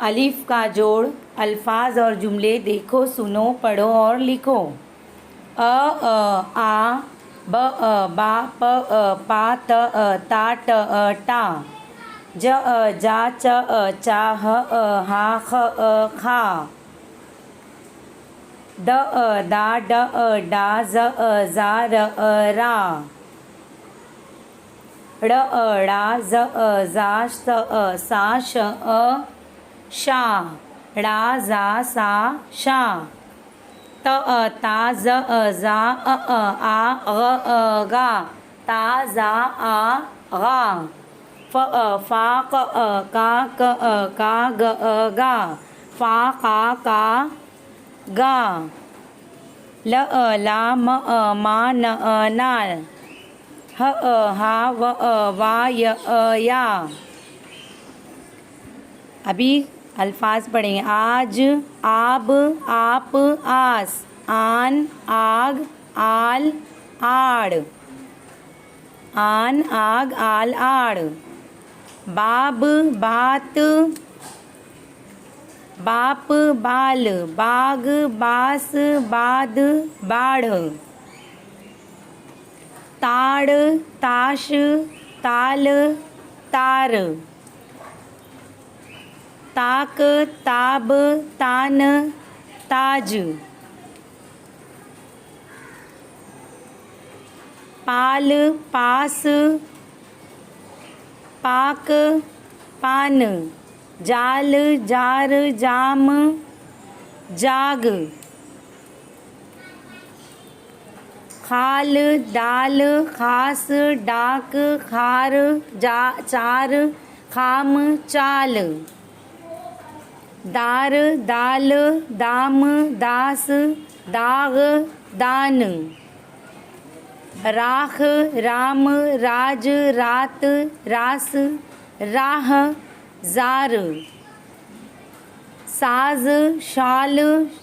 अलिफ का जोड़, अल्फाज और जुमले देखो, सुनो, पढ़ो और लिखो। आ, ब, बा, प, पा, त, ता, ट, टा, ज, जा, च, चा, ह, हा, ख, खा, द, दा, ड, डा, ज, जा, र, रा, ड़, ड़ा, ज, जा, स, सा, श, शा, ड़ा, जा, सा, शा, त, ता, ज, जा, आ, गा, ता, जा, आ, गा, फ, फा, क, का, ग, गा, फा, का, गा, ल, ला, म, मा, न, नाल, ह, हा, व, वा, य, या। अभी अल्फाज पढ़ेंगे। आज, आब, आप, आस, आन, आग, आल, आड़, आन, आग, आल, आड़, बाब, बात, बाप, बाल, बाग, बास, बाद, बाढ़, ताड़, ताश, ताल, तार, ताक, ताब, तान, ताज, पाल, पास, पाक, पान, जाल, जार, जाम, जाग, खाल, डाल, खास, डाक, खार, चार, खाम, चाल, दार, दाल, दाम, दास, दाग, दान, राख, राम, राज, रात, रास, राह, जार, साज, शाल,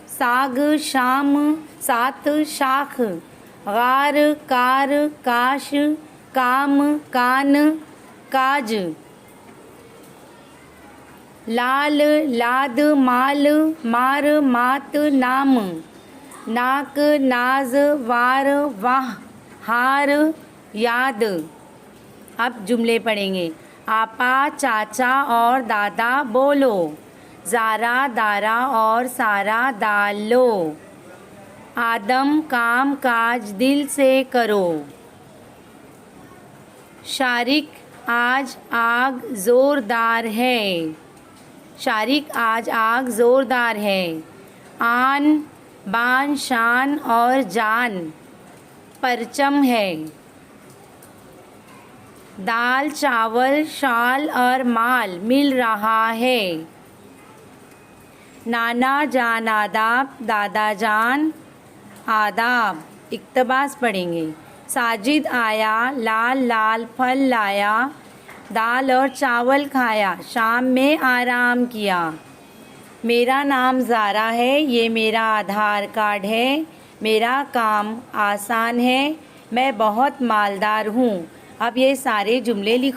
साग, शाम, सात, शाख, गार, कार, काश, काम, कान, काज, लाल, लाद, माल, मार, मात, नाम, नाक, नाज, वार, वाह, हार, याद। अब जुमले पढ़ेंगे। आपा, चाचा और दादा बोलो, ज़ारा, दारा और सारा डालो, आदम, काम काज दिल से करो, शारिक, आज आग ज़ोरदार है, शारिक आज आग ज़ोरदार है, आन, बान, शान और जान परचम है, दाल, चावल, शाल और माल मिल रहा है, नाना जान आदाब, दादा जान आदाब। इक्तबास पढ़ेंगे। साजिद आया, लाल लाल फल लाया, दाल और चावल खाया, शाम में आराम किया, मेरा नाम ज़ारा है, ये मेरा आधार कार्ड है, मेरा काम आसान है, मैं बहुत मालदार हूँ। अब ये सारे जुमले लिखो।